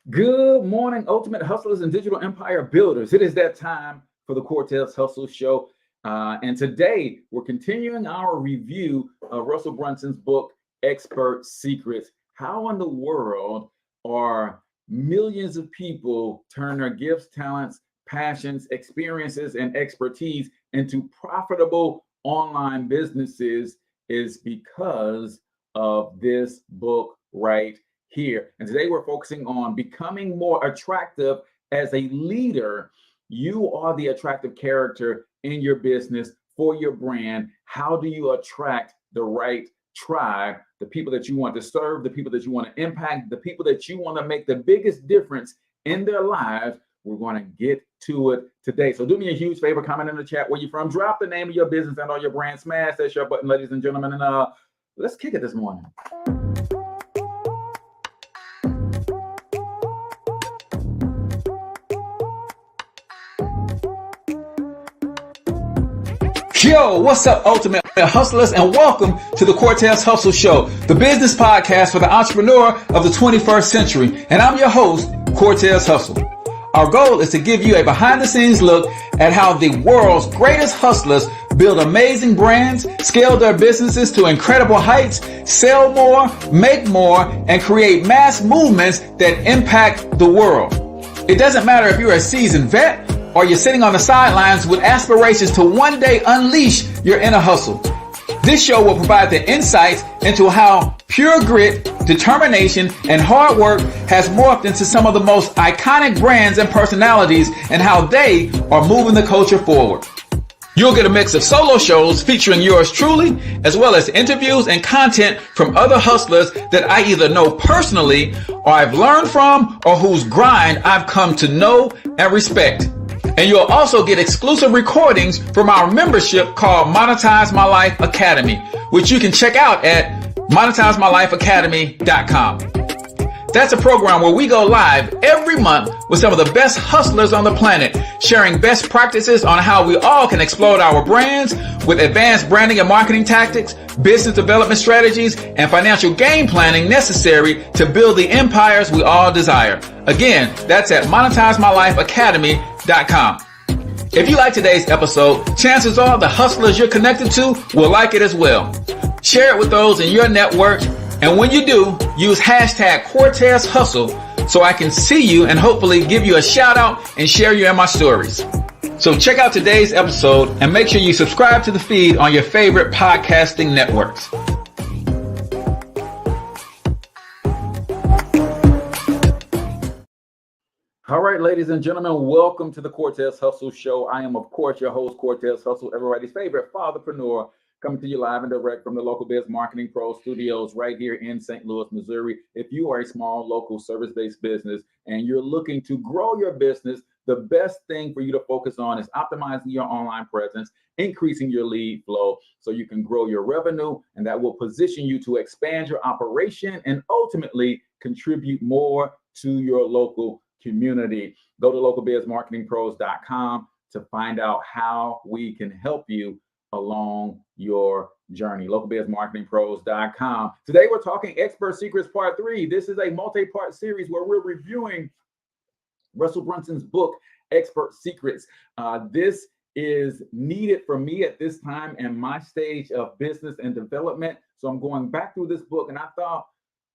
Good morning, ultimate hustlers and digital empire builders. It is that time for the Cortez Hustle Show. And today we're continuing our review of Russell Brunson's book, Expert Secrets. How in the world are millions of people turn their gifts, talents, passions, experiences, and expertise into profitable online businesses is because of this book right here. And today we're focusing on becoming more attractive as a leader. You are the attractive character in your business for your brand. How do you attract the right tribe, the people that you want to serve, the people that you want to impact, the people that you want to make the biggest difference in their lives? We're going to get to it today. So do me a huge favor, comment in the chat where you're from, drop the name of your business and all your brand, smash that share button, ladies and gentlemen, and let's kick it this morning. Yo, what's up, ultimate hustlers, and welcome to the Cortez Hustle Show, the business podcast for the entrepreneur of the 21st century. And I'm your host, Cortez Hustle. Our goal is to give you a behind-the-scenes look at how the world's greatest hustlers build amazing brands, scale their businesses to incredible heights, sell more, make more, and create mass movements that impact the world. It doesn't matter if you're a seasoned vet or you're sitting on the sidelines with aspirations to one day unleash your inner hustle. This show will provide the insights into how pure grit, determination, and hard work has morphed into some of the most iconic brands and personalities and how they are moving the culture forward. You'll get a mix of solo shows featuring yours truly, as well as interviews and content from other hustlers that I either know personally or I've learned from or whose grind I've come to know and respect. And you'll also get exclusive recordings from our membership called Monetize My Life Academy, which you can check out at monetizemylifeacademy.com. That's a program where we go live every month with some of the best hustlers on the planet, sharing best practices on how we all can explode our brands with advanced branding and marketing tactics, business development strategies, and financial game planning necessary to build the empires we all desire. Again, that's at monetizemylifeacademy.com. If you like today's episode, chances are the hustlers you're connected to will like it as well. Share it with those in your network, and when you do, use hashtag Cortez Hustle so I can see you and hopefully give you a shout out and share you in my stories. So check out today's episode and make sure you subscribe to the feed on your favorite podcasting networks. All right, ladies and gentlemen, welcome to the Cortez Hustle Show. I am, of course, your host, Cortez Hustle, everybody's favorite fatherpreneur, coming to you live and direct from the local Biz Marketing Pro studios right here in St. Louis, Missouri. If you are a small, local, service-based business and you're looking to grow your business, the best thing for you to focus on is optimizing your online presence, increasing your lead flow so you can grow your revenue, and that will position you to expand your operation and ultimately contribute more to your local community. Go to localbizmarketingpros.com to find out how we can help you along your journey. localbizmarketingpros.com. Today we're talking Expert Secrets Part 3. This is a multi-part series where we're reviewing Russell Brunson's book, Expert Secrets. This is needed for me at this time in my stage of business and development. So I'm going back through this book and I thought,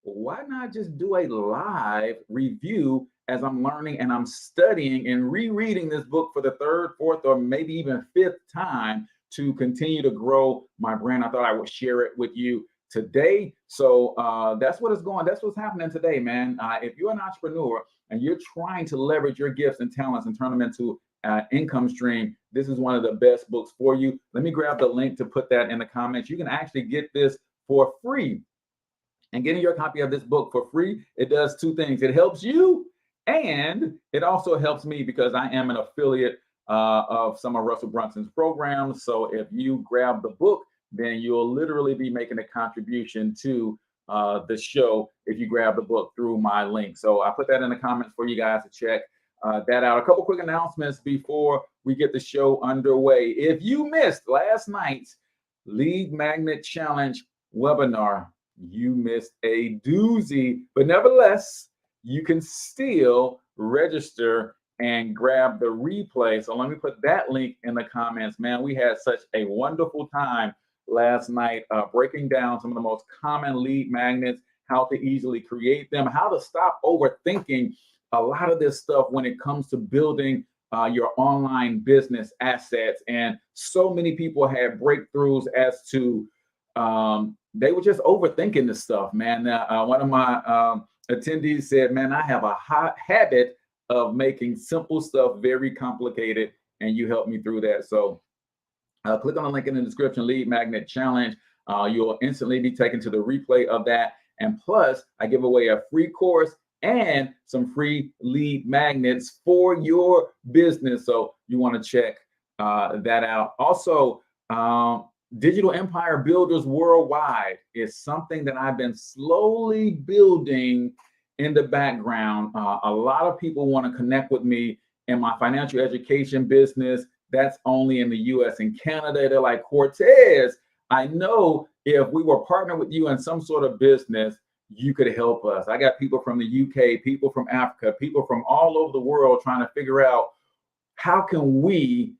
why not just do a live review as I'm learning and I'm studying and rereading this book for the third, fourth, or maybe even fifth time to continue to grow my brand. I thought I would share it with you today. So that's what is going, that's what's happening today, man. If you're an entrepreneur and you're trying to leverage your gifts and talents and turn them into income stream, this is one of the best books for you. Let me grab the link to put that in the comments. You can actually get this for free. And getting your copy of this book for free, it does two things. It helps you and it also helps me because I am an affiliate of some of Russell Brunson's programs. So if you grab the book, then you'll literally be making a contribution to the show if you grab the book through my link. So I put that in the comments for you guys to check that out. A couple quick announcements before we get the show underway. If you missed last night's Lead Magnet Challenge webinar, you missed a doozy, but nevertheless, you can still register and grab the replay. So let me put that link in the comments. Man, we had such a wonderful time last night breaking down some of the most common lead magnets, how to easily create them, how to stop overthinking a lot of this stuff when it comes to building your online business assets. And so many people had breakthroughs as to they were just overthinking this stuff, man. One of my attendees said, man, I have a hot habit of making simple stuff very complicated, and you helped me through that. So click on the link in the description, Lead Magnet Challenge. You'll instantly be taken to the replay of that. And plus, I give away a free course and some free lead magnets for your business. So you want to check that out. Also, Digital Empire Builders Worldwide is something that I've been slowly building in the background. A lot of people want to connect with me in my financial education business. That's only in the US and Canada. They're like, Cortez, I know if we were partnered with you in some sort of business, you could help us. I got people from the UK, people from Africa, people from all over the world trying to figure out how can we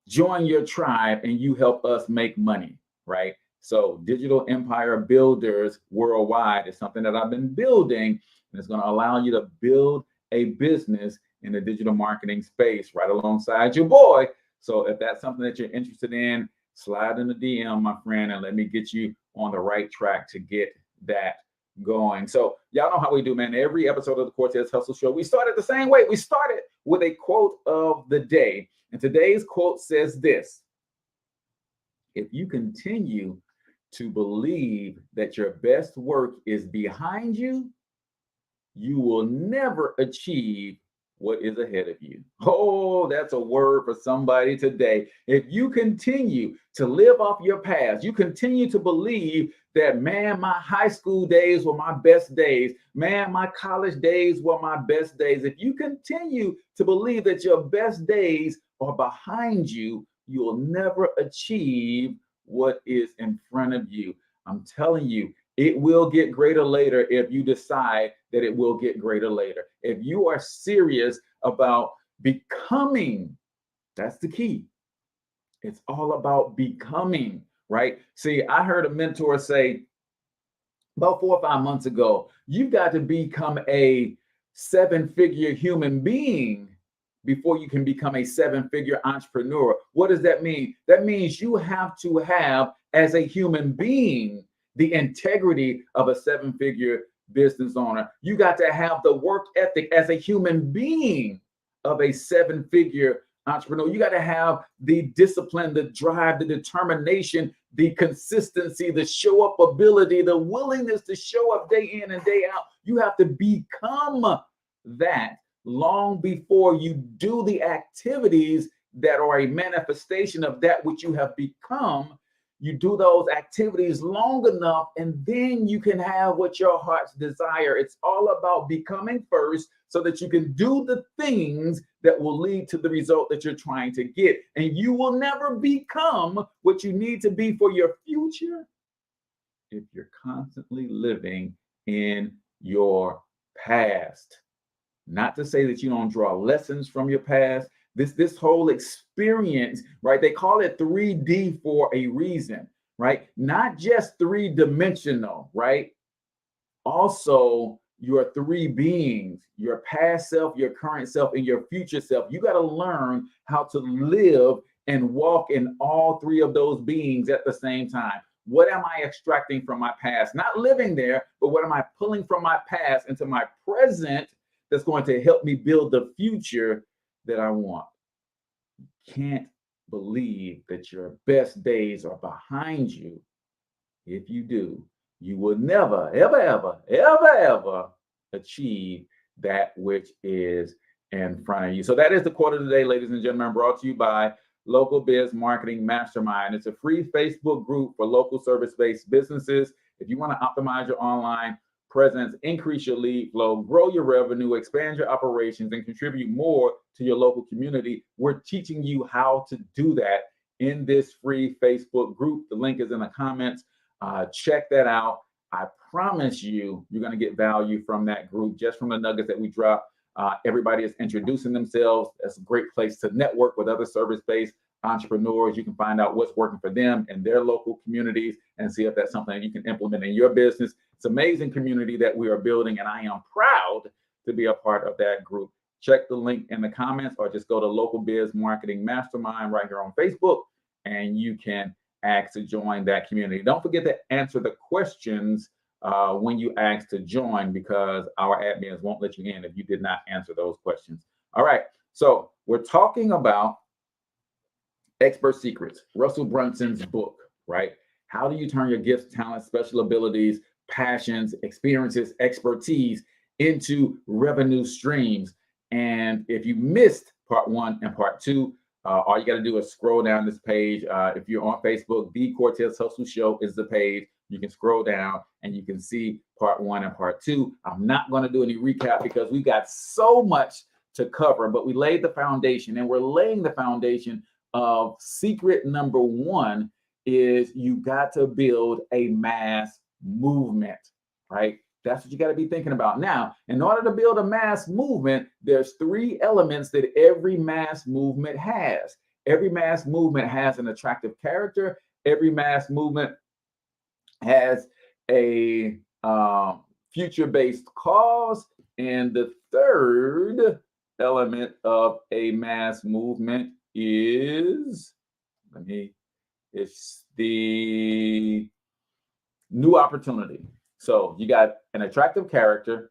join your tribe and you help us make money, right? So Digital Empire Builders Worldwide is something that I've been building, and it's going to allow you to build a business in the digital marketing space right alongside your boy. So if that's something that you're interested in, slide in the DM, my friend, and let me get you on the right track to get that going. So y'all know how we do, man. Every episode of the Cortez Hustle Show, we started the same way. We started with a quote of the day. And today's quote says this: if you continue to believe that your best work is behind you, you will never achieve what is ahead of you. Oh, that's a word for somebody today. If you continue to live off your past, you continue to believe that, man, my high school days were my best days, man, my college days were my best days. If you continue to believe that your best days are behind you, you'll never achieve what is in front of you. I'm telling you, it will get greater later if you decide that it will get greater later. If you are serious about becoming, that's the key. It's all about becoming, right? See, I heard a mentor say about 4 or 5 months ago, you've got to become a 7-figure human being before you can become a 7-figure entrepreneur. What does that mean? That means you have to have, as a human being, the integrity of a 7-figure business owner. You got to have the work ethic as a human being of a 7-figure entrepreneur. You got to have the discipline, the drive, the determination, the consistency, the show up ability, the willingness to show up day in and day out. You have to become that long before you do the activities that are a manifestation of that which you have become. You do those activities long enough, and then you can have what your heart's desire. It's all about becoming first so that you can do the things that will lead to the result that you're trying to get. And you will never become what you need to be for your future if you're constantly living in your past. Not to say that you don't draw lessons from your past. This whole experience, right? They call it 3D for a reason, right? Not just 3-dimensional, right? Also, your 3 beings, your past self, your current self, and your future self. You got to learn how to live and walk in all 3 of those beings at the same time. What am I extracting from my past? Not living there, but what am I pulling from my past into my present that's going to help me build the future that I want? You can't believe that your best days are behind you. If you do, you will never, ever, ever, ever, ever achieve that which is in front of you. So that is the quote of the day, ladies and gentlemen, brought to you by Local Biz Marketing Mastermind. It's a free Facebook group for local service-based businesses. If you want to optimize your online presence, increase your lead flow, grow your revenue, expand your operations, and contribute more to your local community, we're teaching you how to do that in this free Facebook group. The link is in the comments. Check that out. I promise you, you're going to get value from that group, just from the nuggets that we drop. Everybody is introducing themselves. That's a great place to network with other service-based entrepreneurs. You can find out what's working for them in their local communities and see if that's something that you can implement in your business. It's an amazing community that we are building, and I am proud to be a part of that group. Check the link in the comments or just go to Local Biz Marketing Mastermind right here on Facebook, and you can ask to join that community. Don't forget to answer the questions when you ask to join, because our admins won't let you in if you did not answer those questions. All right, so we're talking about Expert Secrets, Russell Brunson's book, right? How do you turn your gifts, talents, special abilities, passions, experiences, expertise into revenue streams? And if you missed part 1 and part 2, all you got to do is scroll down this page. If you're on Facebook, The Cortez Hustle Show is the page. You can scroll down and you can see part 1 and part 2. I'm not going to do any recap because we got so much to cover, but we laid the foundation, and we're laying the foundation of secret number 1 is you got to build a mass movement, right? That's what you got to be thinking about. Now, in order to build a mass movement, there's 3 elements that every mass movement has. Every mass movement has an attractive character. Every mass movement has a future-based cause. And the third element of a mass movement is, it's the new opportunity. So you got an attractive character,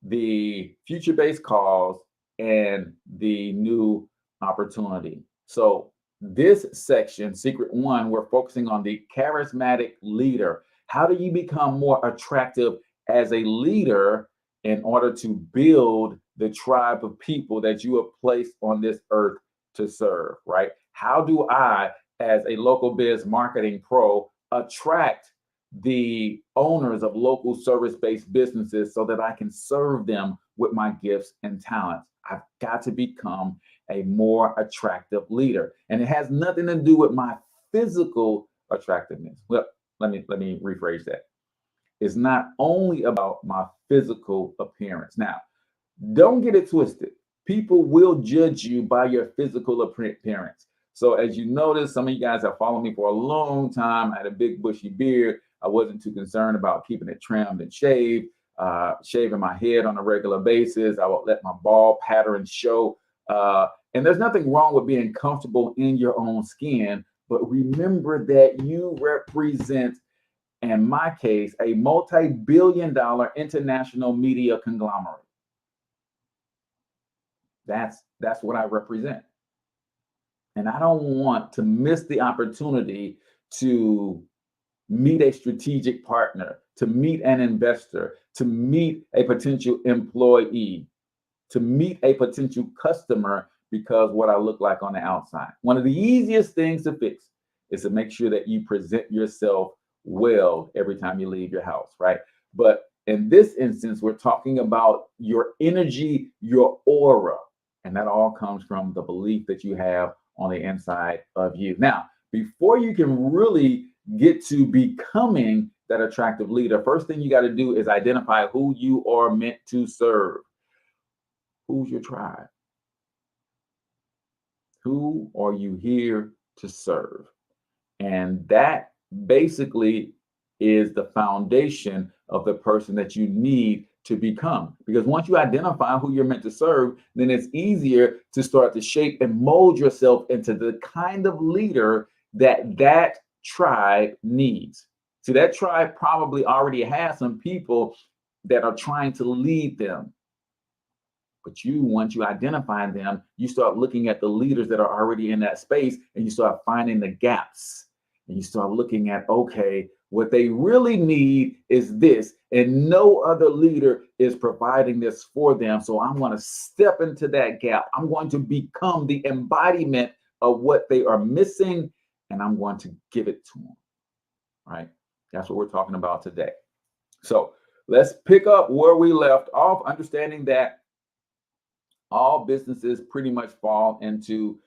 the future-based cause, and the new opportunity. So this section, Secret 1, we're focusing on the charismatic leader. How do you become more attractive as a leader in order to build the tribe of people that you have placed on this earth to serve, right? How do I, as a local biz marketing pro, attract the owners of local service-based businesses so that I can serve them with my gifts and talents? I've got to become a more attractive leader. And it has nothing to do with my physical attractiveness. Well, let me rephrase that. It's not only about my physical appearance. Now, don't get it twisted. People will judge you by your physical appearance. So as you notice, some of you guys have followed me for a long time. I had a big bushy beard. I wasn't too concerned about keeping it trimmed and shaved, shaving my head on a regular basis. I would let my bald pattern show. And there's nothing wrong with being comfortable in your own skin, but remember that you represent, in my case, a multi-billion-dollar international media conglomerate. That's what I represent. And I don't want to miss the opportunity to meet a strategic partner, to meet an investor, to meet a potential employee, to meet a potential customer because what I look like on the outside. One of the easiest things to fix is to make sure that you present yourself well every time you leave your house, right? But in this instance, we're talking about your energy, your aura, and that all comes from the belief that you have on the inside of you. Now, before you can really get to becoming that attractive leader, first thing you got to do is identify who you are meant to serve. Who's your tribe? Who are you here to serve? And that basically is the foundation of the person that you need to become. Because once you identify who you're meant to serve, then it's easier to start to shape and mold yourself into the kind of leader that tribe needs. See, that tribe probably already has some people that are trying to lead them. But once you identify them, you start looking at the leaders that are already in that space, and you start finding the gaps. And you start looking at, okay, what they really need is this, and no other leader is providing this for them. So I'm going to step into that gap. I'm going to become the embodiment of what they are missing, and I'm going to give it to them, right? That's what we're talking about today. So let's pick up where we left off, understanding that all businesses pretty much fall into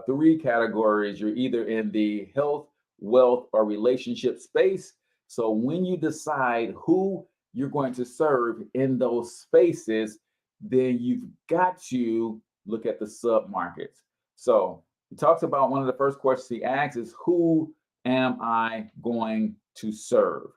3 categories. You're either in the health, wealth, or relationship space. So when you decide who you're going to serve in those spaces, then you've got to look at the sub markets. So he talks about one of the first questions he asks is, who am I going to serve?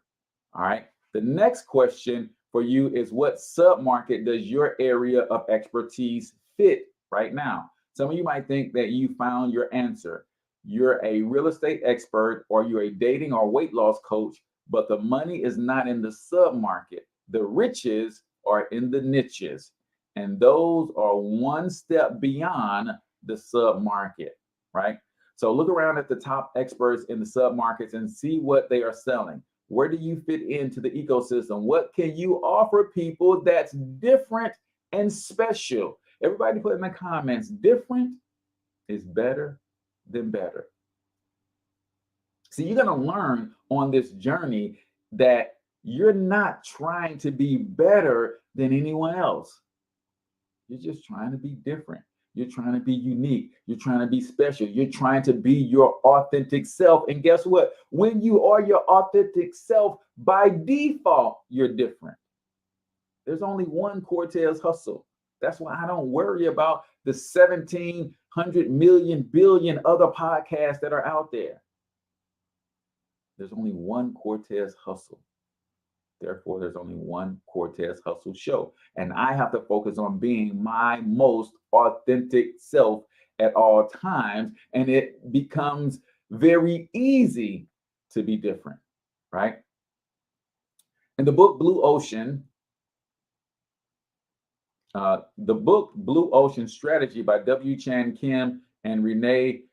All right. The next question for you is, what sub market does your area of expertise fit right now? Some of you might think that you found your answer. You're a real estate expert, or you're a dating or weight loss coach, but the money is not in the sub market. The riches are in the niches, and those are one step beyond the sub market, right? So look around at the top experts in the sub markets and see what they are selling. Where do you fit into the ecosystem? What can you offer people that's different and special? Everybody put in the comments, different is better than better. See, you're going to learn on this journey that you're not trying to be better than anyone else. You're just trying to be different. You're trying to be unique. You're trying to be special. You're trying to be your authentic self. And guess what? When you are your authentic self, by default, you're different. There's only one Cortez hustle. That's why I don't worry about the 1,700 million billion other podcasts that are out there. There's only one Cortez hustle. Therefore, there's only one Cortez Hustle show. And I have to focus on being my most authentic self at all times. And it becomes very easy to be different, right? In the book Blue Ocean, Blue Ocean Strategy by W. Chan Kim and Renee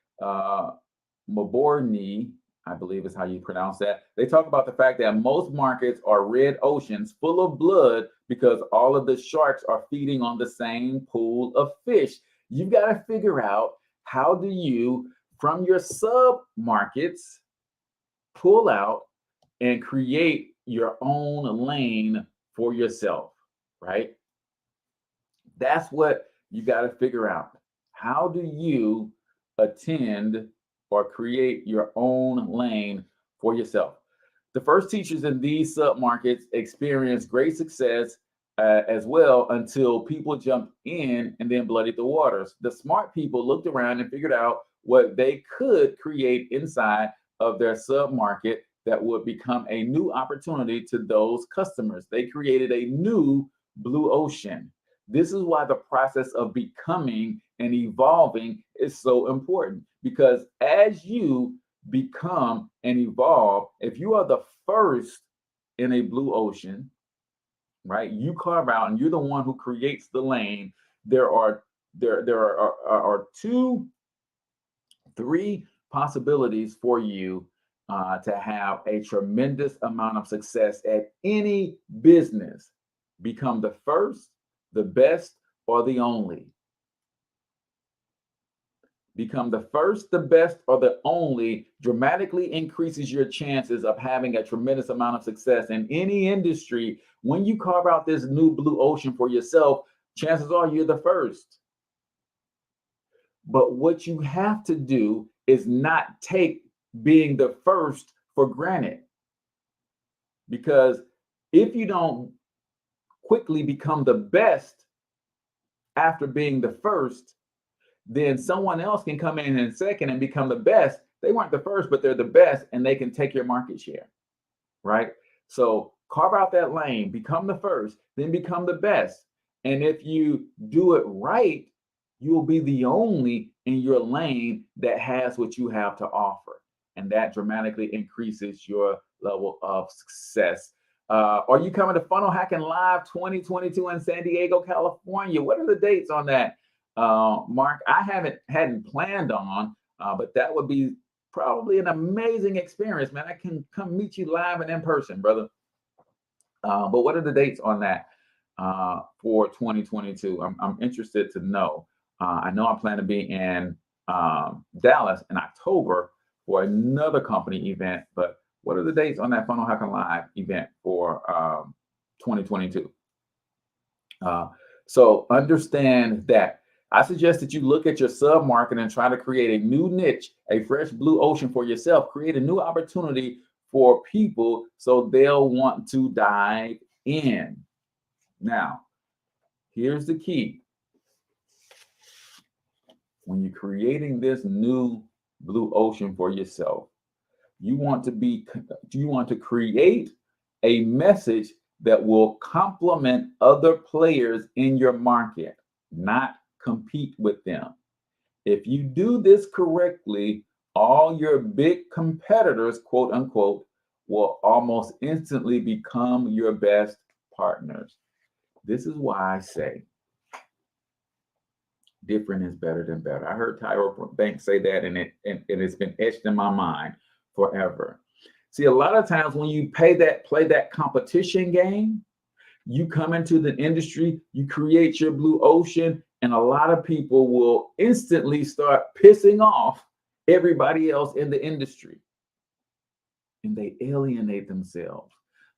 Maborny, I believe is how you pronounce that. They talk about the fact that most markets are red oceans full of blood because all of the sharks are feeding on the same pool of fish. You've got to figure out, how do you, from your sub markets, pull out and create your own lane for yourself, right? That's what you got to figure out. How do you attend or create your own lane for yourself? The first teachers in these submarkets experienced great success as well, until people jumped in and then bloodied the waters. The smart people looked around and figured out what they could create inside of their submarket that would become a new opportunity to those customers. They created a new blue ocean. This is why the process of becoming and evolving is so important, because as you become and evolve, if you are the first in a blue ocean, right, you carve out and you're the one who creates the lane. There are three possibilities for you to have a tremendous amount of success at any business. Become the first, the best, or the only. Become the first, the best, or the only dramatically increases your chances of having a tremendous amount of success in any industry. When you carve out this new blue ocean for yourself, chances are you're the first. But what you have to do is not take being the first for granted. Because if you don't quickly become the best after being the first, then someone else can come in second and become the best. They weren't the first, but they're the best, and they can take your market share, right? So carve out that lane, become the first, then become the best. And if you do it right, you will be the only in your lane that has what you have to offer. And that dramatically increases your level of success. Are you coming to Funnel Hacking Live 2022 in San Diego, California? What are the dates on that? Mark, I hadn't planned on, but that would be probably an amazing experience, man. I can come meet you live and in person, brother. But what are the dates on that for 2022? I'm interested to know. I know I plan to be in Dallas in October for another company event, but what are the dates on that Funnel Hacking Live event for 2022? So understand that. I suggest that you look at your sub-market and try to create a new niche, a fresh blue ocean for yourself. Create a new opportunity for people so they'll want to dive in. Now, here's the key. When you're creating this new blue ocean for yourself, you want to create a message that will complement other players in your market, not compete with them. If you do this correctly, all your big competitors, quote unquote, will almost instantly become your best partners. This is why I say different is better than better. I heard Tyra Banks say that, and it's been etched in my mind forever. See, a lot of times when you play that competition game, you come into the industry, you create your blue ocean, and a lot of people will instantly start pissing off everybody else in the industry, and they alienate themselves.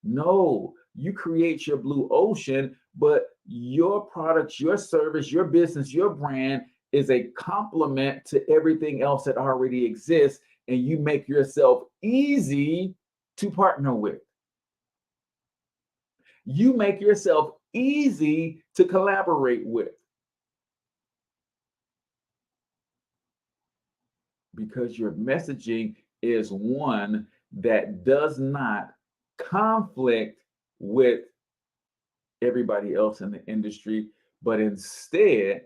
No, you create your blue ocean, but your product, your service, your business, your brand is a complement to everything else that already exists, and you make yourself easy to partner with. You make yourself easy to collaborate with, because your messaging is one that does not conflict with everybody else in the industry, but instead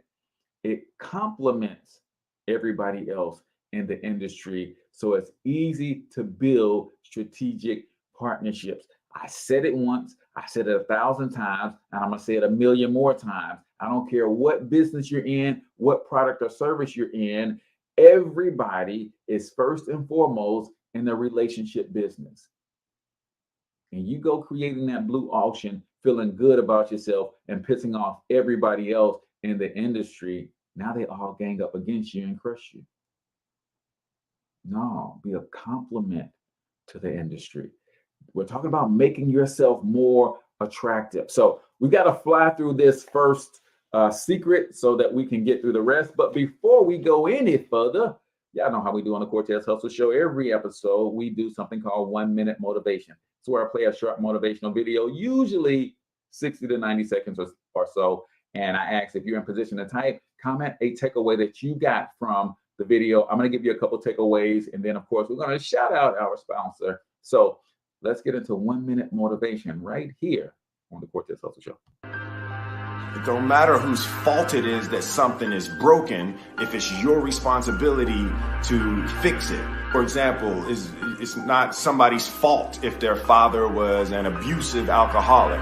it complements everybody else in the industry. So it's easy to build strategic partnerships. I said it once, I said it 1,000 times, and I'm gonna say it 1,000,000 more times. I don't care what business you're in, what product or service you're in, everybody is first and foremost in the relationship business. And you go creating that blue ocean, feeling good about yourself and pissing off everybody else in the industry, now they all gang up against you and crush you. No, be a compliment to the industry. We're talking about making yourself more attractive. So we got to fly through this first secret so that we can get through the rest. But before we go any further, y'all know how we do on the Cortez Hustle Show. Every episode, we do something called 1 minute motivation. It's where I play a short motivational video, usually 60 to 90 seconds or so. And I ask if you're in position to type, comment a takeaway that you got from the video. I'm going to give you a couple takeaways. And then, of course, we're going to shout out our sponsor. So let's get into 1 minute motivation right here on the Cortez Hustle Show. It don't matter whose fault it is that something is broken if it's your responsibility to fix it. For example, it's not somebody's fault if their father was an abusive alcoholic,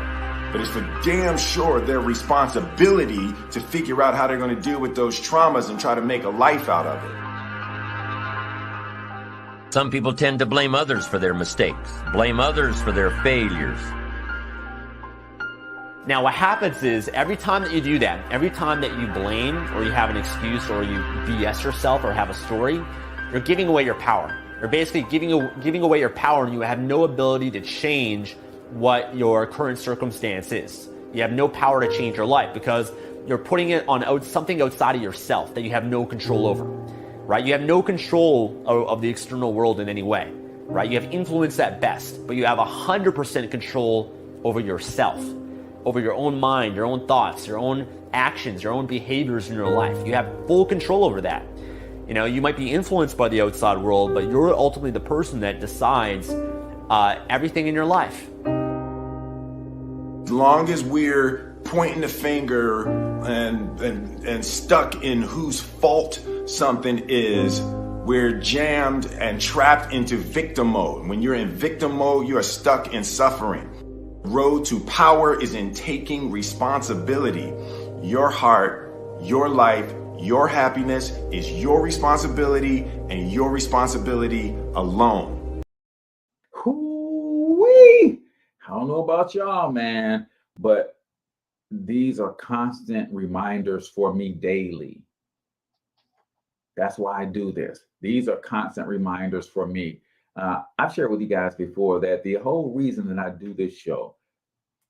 but it's for damn sure their responsibility to figure out how they're going to deal with those traumas and try to make a life out of it. Some people tend to blame others for their mistakes, blame others for their failures. Now what happens is every time that you do that, every time that you blame or you have an excuse or you BS yourself or have a story, you're giving away your power. You're basically giving away your power, and you have no ability to change what your current circumstance is. You have no power to change your life because you're putting it on something outside of yourself that you have no control over, right? You have no control of the external world in any way, right? You have influence at best, but you have 100% control over yourself, over your own mind, your own thoughts, your own actions, your own behaviors in your life. You have full control over that. You know, you might be influenced by the outside world, but you're ultimately the person that decides everything in your life. As long as we're pointing the finger and stuck in whose fault something is, we're jammed and trapped into victim mode. When you're in victim mode, you are stuck in suffering. Road to power is in taking responsibility. Your heart, your life, your happiness is your responsibility and your responsibility alone. Hoo-wee. I don't know about y'all, man, but these are constant reminders for me daily. That's why I do this. These are constant reminders for me. I've shared with you guys before that the whole reason that I do this show,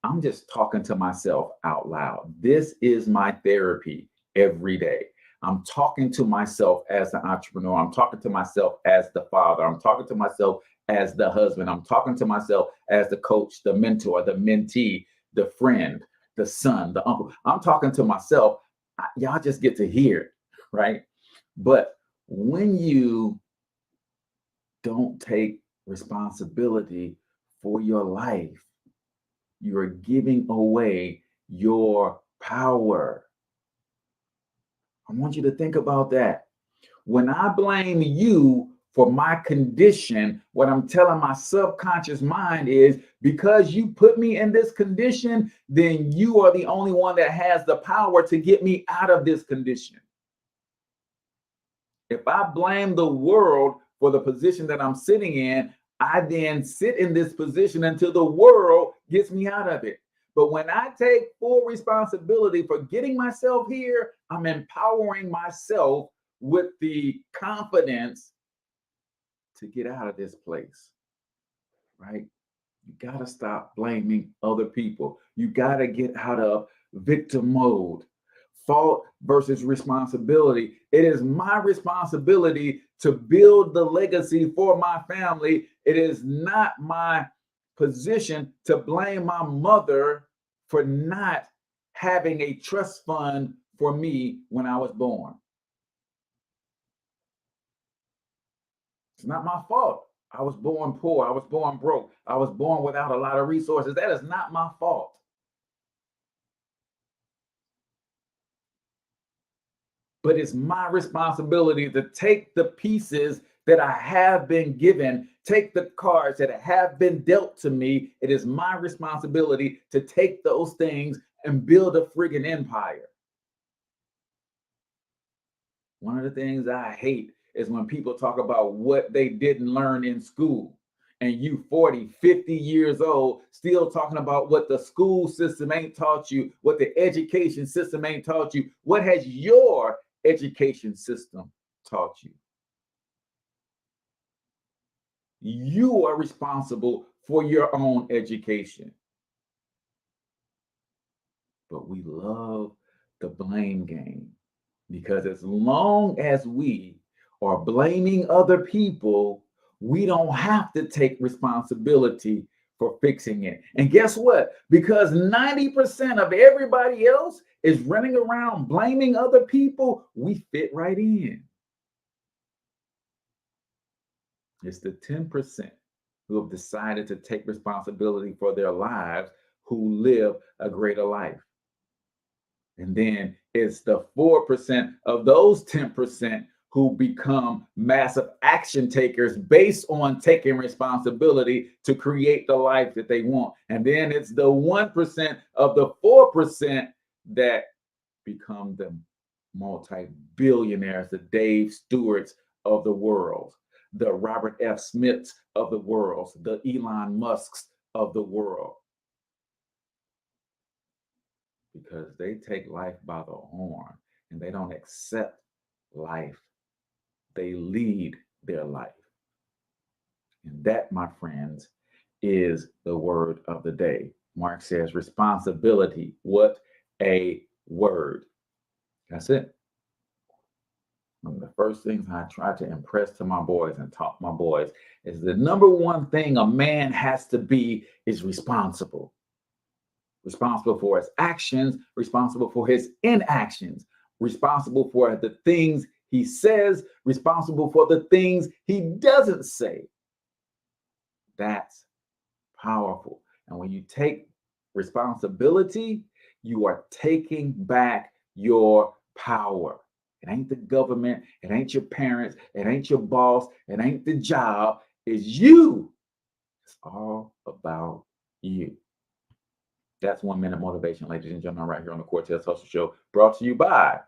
I'm just talking to myself out loud. This is my therapy every day. I'm talking to myself as an entrepreneur. I'm talking to myself as the father. I'm talking to myself as the husband. I'm talking to myself as the coach, the mentor, the mentee, the friend, the son, the uncle. I'm talking to myself. Y'all just get to hear it, right? But when you don't take responsibility for your life, you are giving away your power. I want you to think about that. When I blame you for my condition, what I'm telling my subconscious mind is, because you put me in this condition, then you are the only one that has the power to get me out of this condition. If I blame the world for the position that I'm sitting in, I then sit in this position until the world gets me out of it. But when I take full responsibility for getting myself here, I'm empowering myself with the confidence to get out of this place, right? You got to stop blaming other people. You got to get out of victim mode. Fault versus responsibility. It is my responsibility to build the legacy for my family. It is not my position to blame my mother for not having a trust fund for me when I was born. It's not my fault. I was born poor. I was born broke. I was born without a lot of resources. That is not my fault. But it's my responsibility to take the pieces that I have been given, take the cards that have been dealt to me. It is my responsibility to take those things and build a friggin' empire. One of the things I hate is when people talk about what they didn't learn in school. And you 40, 50 years old, still talking about what the school system ain't taught you, what the education system ain't taught you. What has your education system taught you? You are responsible for your own education. But we love the blame game, because as long as we are blaming other people, we don't have to take responsibility for fixing it. And guess what? Because 90% of everybody else is running around blaming other people, we fit right in. It's the 10% who have decided to take responsibility for their lives who live a greater life. And then it's the 4% of those 10% who become massive action takers based on taking responsibility to create the life that they want. And then it's the 1% of the 4% that become the multi-billionaires, the Dave Stewarts of the world, the Robert F. Smiths of the world, the Elon Musks of the world. Because they take life by the horn and they don't accept life. They lead their life. And that, my friends, is the word of the day. Mark says responsibility. What a word. That's it. One of the first things I try to impress to my boys and taught my boys is the number one thing a man has to be is responsible. Responsible for his actions, responsible for his inactions, responsible for the things he says, responsible for the things he doesn't say. That's powerful. And when you take responsibility, you are taking back your power. It ain't the government, it ain't your parents, it ain't your boss, it ain't the job, it's you. It's all about you. That's 1 Minute Motivation, ladies and gentlemen, right here on the Cortez Hustle Show, brought to you by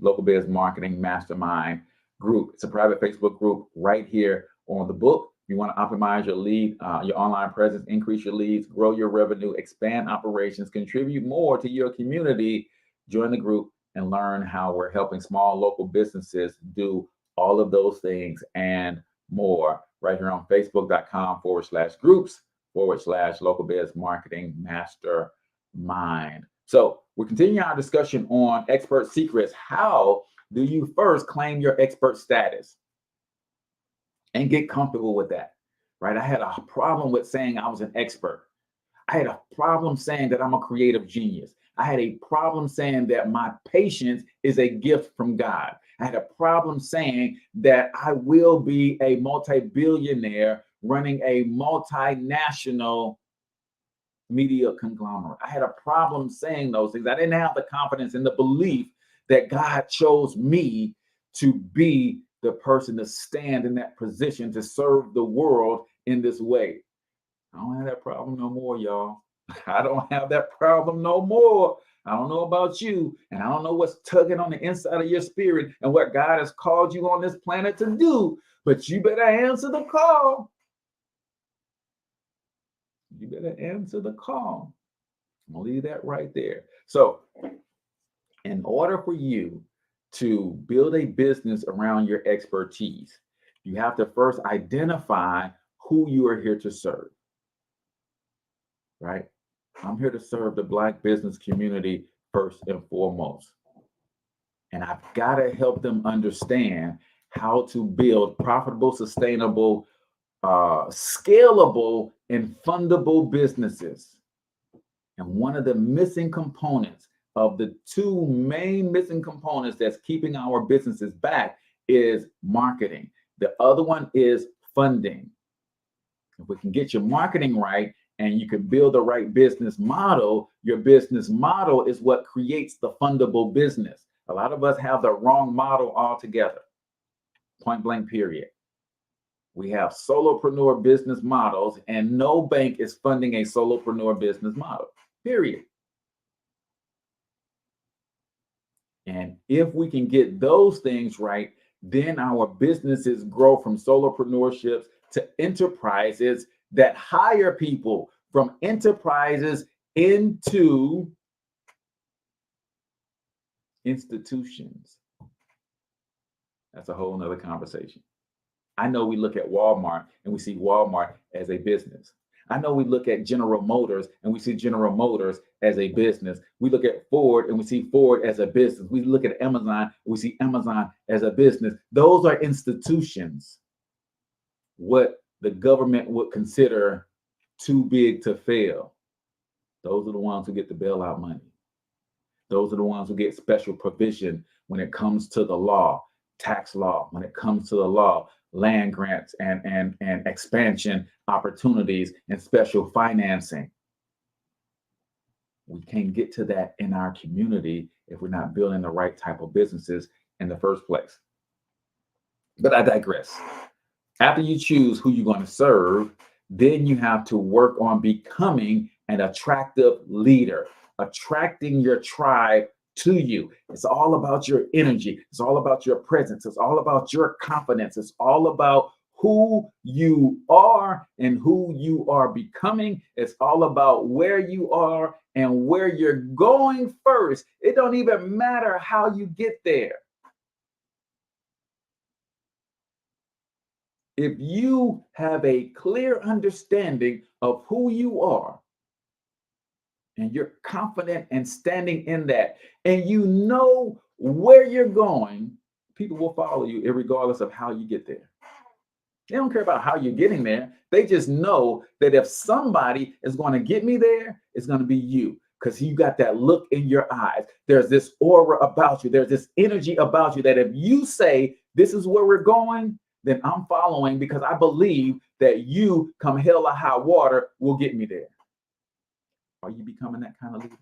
Local Biz Marketing Mastermind Group. It's a private Facebook group right here on the book. You want to optimize your lead, your online presence, increase your leads, grow your revenue, expand operations, contribute more to your community. Join the group and learn how we're helping small local businesses do all of those things and more right here on Facebook.com/groups/Local Biz Marketing Mastermind. So we're continuing our discussion on expert secrets. How do you first claim your expert status and get comfortable with that? right? I had a problem with saying I was an expert. I had a problem saying that I'm a creative genius. I had a problem saying that my patience is a gift from God. I had a problem saying that I will be a multi-billionaire running a multinational media conglomerate. I had a problem saying those things. I didn't have the confidence and the belief that God chose me to be the person to stand in that position to serve the world in this way. I don't have that problem no more, y'all. I don't have that problem no more. I don't know about you, and I don't know what's tugging on the inside of your spirit and what God has called you on this planet to do, but you better answer the call. You better answer the call. I'm gonna leave that right there. So, in order for you to build a business around your expertise, you have to first identify who you are here to serve, right? I'm here to serve the Black business community first and foremost. And I've got to help them understand how to build profitable, sustainable, scalable, and fundable businesses. And one of the missing components of the two main missing components that's keeping our businesses back is marketing. The other one is funding. If we can get your marketing right and you can build the right business model, your business model is what creates the fundable business. A lot of us have the wrong model altogether. Point blank, period. We have solopreneur business models, and no bank is funding a solopreneur business model, period. And if we can get those things right, then our businesses grow from solopreneurships to enterprises that hire people, from enterprises into institutions. That's a whole nother conversation. I know we look at Walmart and we see Walmart as a business. I know we look at General Motors and we see General Motors as a business. We look at Ford and we see Ford as a business. We look at Amazon and we see Amazon as a business. Those are institutions. What the government would consider too big to fail. Those are the ones who get the bailout money. Those are the ones who get special provision when it comes to the law, tax law, when it comes to the law, land grants and expansion opportunities and special financing. We can't get to that in our community if we're not building the right type of businesses in the first place. But I digress. After you choose who you're going to serve, then you have to work on becoming an attractive leader, attracting your tribe to you. It's all about your energy. It's all about your presence. It's all about your confidence. It's all about who you are and who you are becoming. It's all about where you are and where you're going first. It don't even matter how you get there. If you have a clear understanding of who you are, and you're confident and standing in that, and you know where you're going, people will follow you regardless of how you get there. They don't care about how you're getting there. They just know that if somebody is going to get me there, it's going to be you, because you got that look in your eyes. There's this aura about you. There's this energy about you that if you say, this is where we're going, then I'm following, because I believe that you, come hell or high water, will get me there. Are you becoming that kind of leader?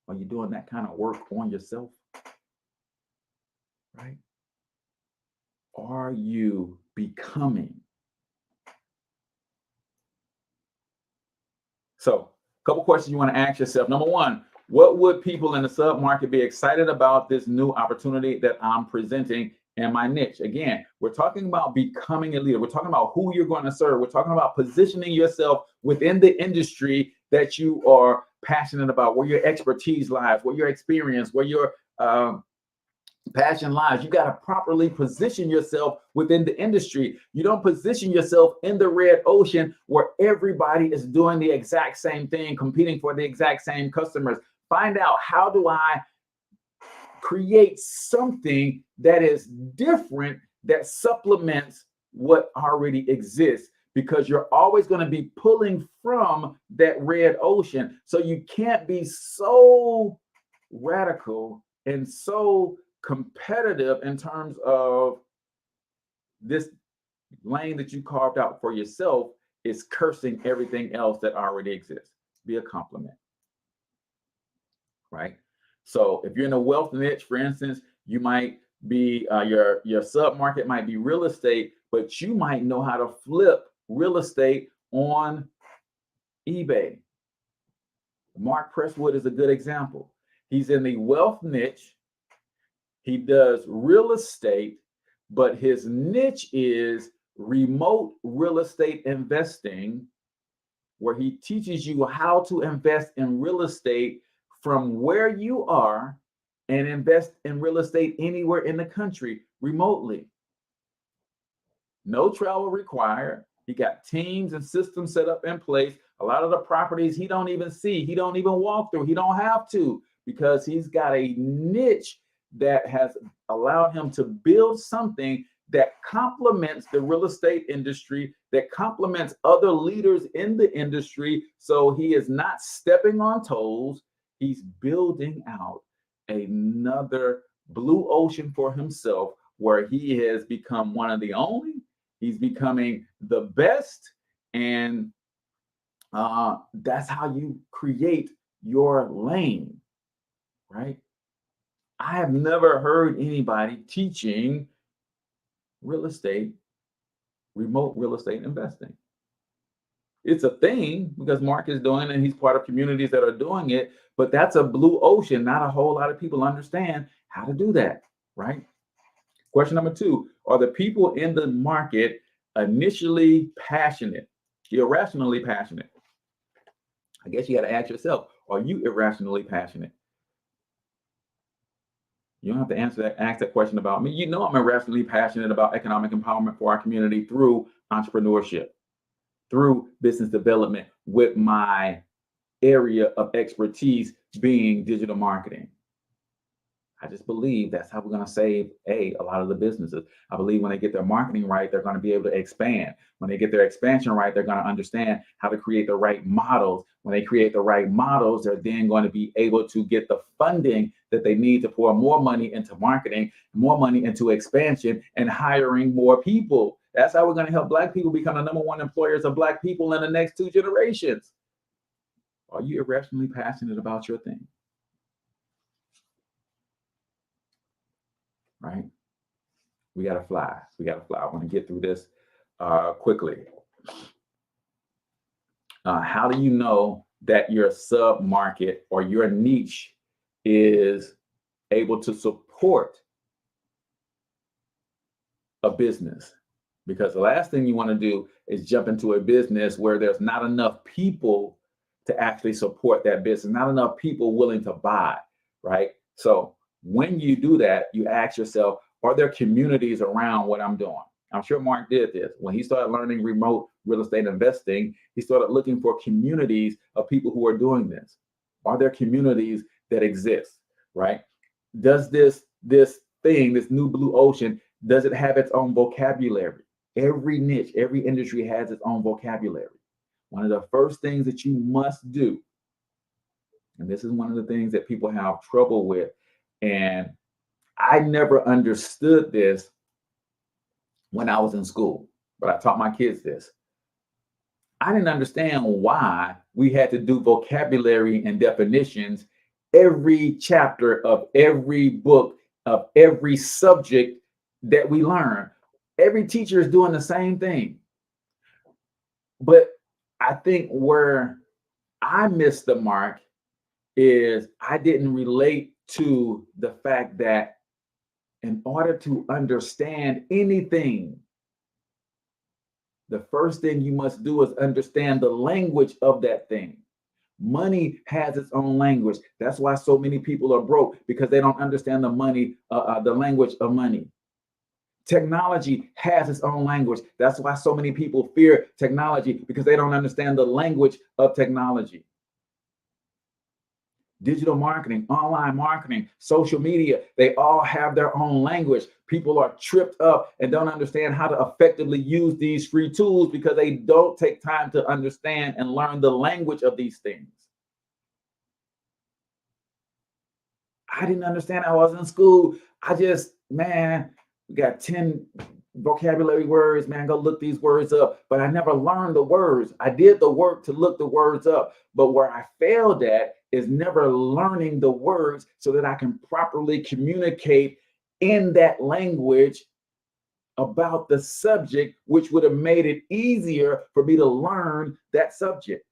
Are you doing that kind of work on yourself? Right? Are you becoming? So, a couple questions you want to ask yourself. Number one, what would people in the sub-market be excited about this new opportunity that I'm presenting in my niche? Again, we're talking about becoming a leader. We're talking about who you're going to serve. We're talking about positioning yourself within the industry that you are passionate about, where your expertise lies, where your experience, where your passion lies. You got to properly position yourself within the industry. You don't position yourself in the red ocean where everybody is doing the exact same thing, competing for the exact same customers. Find out, how do I create something that is different, that supplements what already exists, because you're always going to be pulling from that red ocean. So you can't be so radical and so competitive in terms of this lane that you carved out for yourself is cursing everything else that already exists. Be a compliment, right? So if you're in a wealth niche, for instance, you might be your sub market might be real estate, but you might know how to flip real estate on eBay. Mark Presswood is a good example. He's in the wealth niche. He does real estate, but his niche is remote real estate investing, where he teaches you how to invest in real estate from where you are and invest in real estate anywhere in the country remotely. No travel required. He got teams and systems set up in place. A lot of the properties he don't even see, he don't even walk through. He don't have to, because he's got a niche that has allowed him to build something that complements the real estate industry, that complements other leaders in the industry. So he is not stepping on toes. He's building out another blue ocean for himself, where he has become one of the only. He's becoming the best. And that's how you create your lane, right? I have never heard anybody teaching real estate, remote real estate investing. It's a thing because Mark is doing it and he's part of communities that are doing it, but that's a blue ocean. Not a whole lot of people understand how to do that, right? Question number 2, are the people in the market initially passionate, irrationally passionate? I guess you got to ask yourself, are you irrationally passionate? You don't have to ask that question about me. You know I'm irrationally passionate about economic empowerment for our community through entrepreneurship, through business development, with my area of expertise being digital marketing. I just believe that's how we're going to save a lot of the businesses. I believe when they get their marketing right, they're going to be able to expand. When they get their expansion right, they're going to understand how to create the right models. When they create the right models, they're then going to be able to get the funding that they need to pour more money into marketing, more money into expansion, and hiring more people. That's how we're going to help Black people become the #1 employers of Black people in the next 2 generations. Are you irrationally passionate about your thing? Right? We got to fly. We got to fly. I want to get through this quickly. How do you know that your sub market or your niche is able to support a business? Because the last thing you want to do is jump into a business where there's not enough people to actually support that business, not enough people willing to buy, right? So when you do that, you ask yourself, are there communities around what I'm doing? I'm sure Mark did this. When he started learning remote real estate investing, he started looking for communities of people who are doing this. Are there communities that exist, right? Does this thing, this new blue ocean, does it have its own vocabulary? Every niche, every industry has its own vocabulary. One of the first things that you must do, and this is one of the things that people have trouble with, and I never understood this when I was in school, but I taught my kids this. I didn't understand why we had to do vocabulary and definitions every chapter of every book, of every subject that we learn. Every teacher is doing the same thing. But I think where I missed the mark is I didn't relate to the fact that in order to understand anything, the first thing you must do is understand the language of that thing. Money has its own language. That's why so many people are broke, because they don't understand the language of money. Technology has its own language. That's why so many people fear technology, because they don't understand the language of technology. digital marketing, online marketing, social media, they all have their own language. People are tripped up and don't understand how to effectively use these free tools because they don't take time to understand and learn the language of these things. I didn't understand. I was in school. We got 10 vocabulary words, man, go look these words up. But I never learned the words. I did the work to look the words up. But where I failed at is never learning the words so that I can properly communicate in that language about the subject, which would have made it easier for me to learn that subject.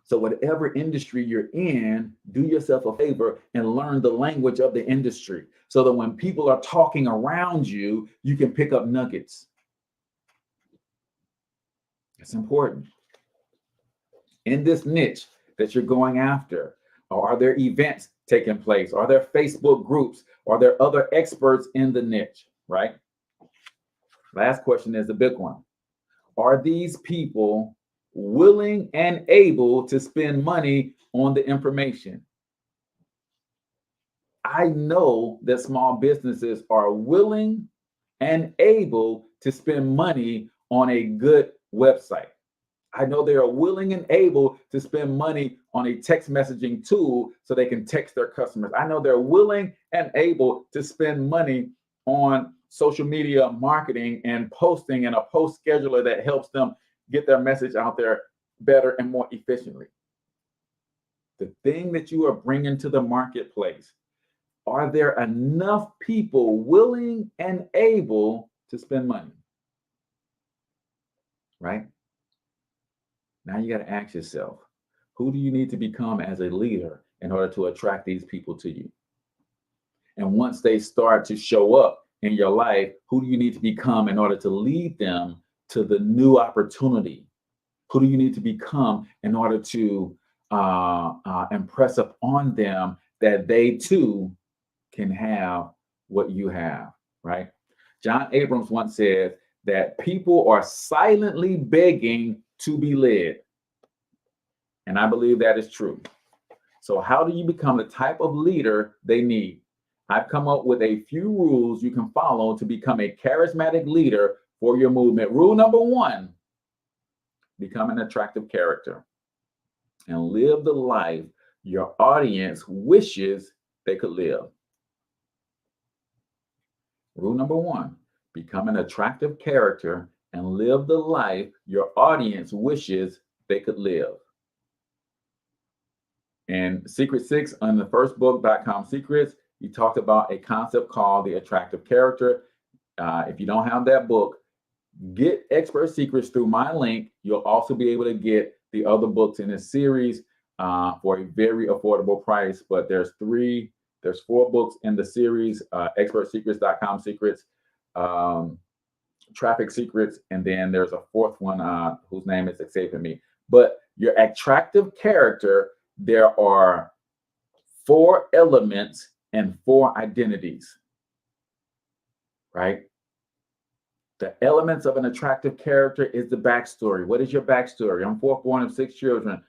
So whatever industry you're in, do yourself a favor and learn the language of the industry so that when people are talking around you, you can pick up nuggets. It's important. In this niche that you're going after, are there events taking place? Are there Facebook groups? Are there other experts in the niche, right? Last question is the big one. Are these people willing and able to spend money on the information? I know that small businesses are willing and able to spend money on a good website. I know they are willing and able to spend money on a text messaging tool so they can text their customers. I know they're willing and able to spend money on social media marketing and posting and a post scheduler that helps them get their message out there better and more efficiently. The thing that you are bringing to the marketplace, are there enough people willing and able to spend money? Right? Now you got to ask yourself, who do you need to become as a leader in order to attract these people to you? And once they start to show up in your life, who do you need to become in order to lead them to the new opportunity? Who do you need to become in order to impress upon them that they too can have what you have, right? John Abrams once said that people are silently begging to be led. And I believe that is true. So how do you become the type of leader they need? I've come up with a few rules you can follow to become a charismatic leader for your movement. Rule number 1, become an attractive character and live the life your audience wishes they could live. Rule number 1, become an attractive character and live the life your audience wishes they could live. And Secret 6 on the first book.com Secrets, he talked about a concept called the attractive character. If you don't have that book, get Expert Secrets through my link. You'll also be able to get the other books in this series for a very affordable price. But there's 4 books in the series, expertsecrets.com Secrets, Traffic Secrets, and then there's a 4th one whose name is escaping me. But your attractive character, there are 4 elements and 4 identities, right? The elements of an attractive character is the backstory. What is your backstory? I'm 4th born of 6 children,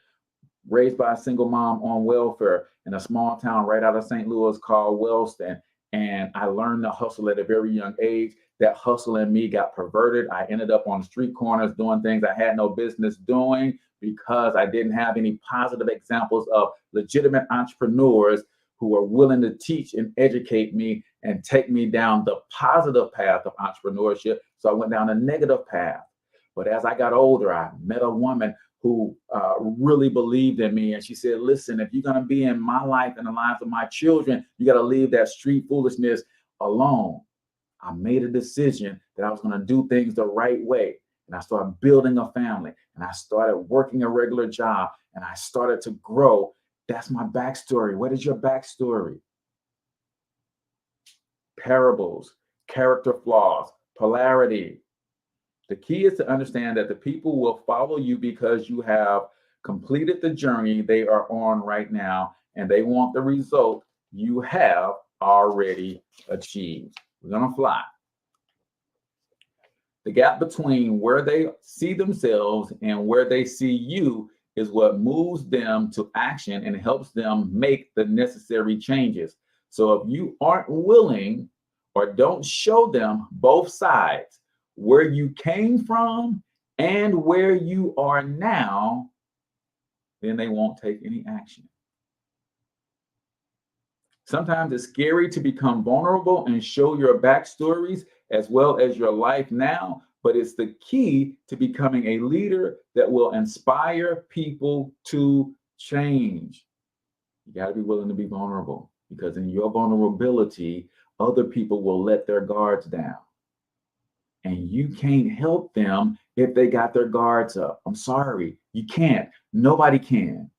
raised by a single mom on welfare in a small town right out of St. Louis called Wellston. And I learned to hustle at a very young age. That hustle in me got perverted. I ended up on street corners doing things I had no business doing because I didn't have any positive examples of legitimate entrepreneurs who are willing to teach and educate me and take me down the positive path of entrepreneurship. So I went down a negative path. But as I got older, I met a woman who really believed in me. And she said, listen, if you're going to be in my life and the lives of my children, you got to leave that street foolishness alone. I made a decision that I was going to do things the right way. And I started building a family and I started working a regular job and I started to grow. That's my backstory. What is your backstory? Parables, character flaws, polarity. The key is to understand that the people will follow you because you have completed the journey they are on right now, and they want the result you have already achieved. We're going to fly. The gap between where they see themselves and where they see you is what moves them to action and helps them make the necessary changes. So if you aren't willing or don't show them both sides, where you came from and where you are now, then they won't take any action. Sometimes it's scary to become vulnerable and show your backstories as well as your life now, but it's the key to becoming a leader that will inspire people to change. You got to be willing to be vulnerable, because in your vulnerability, other people will let their guards down. And you can't help them if they got their guards up. I'm sorry, you can't. Nobody can.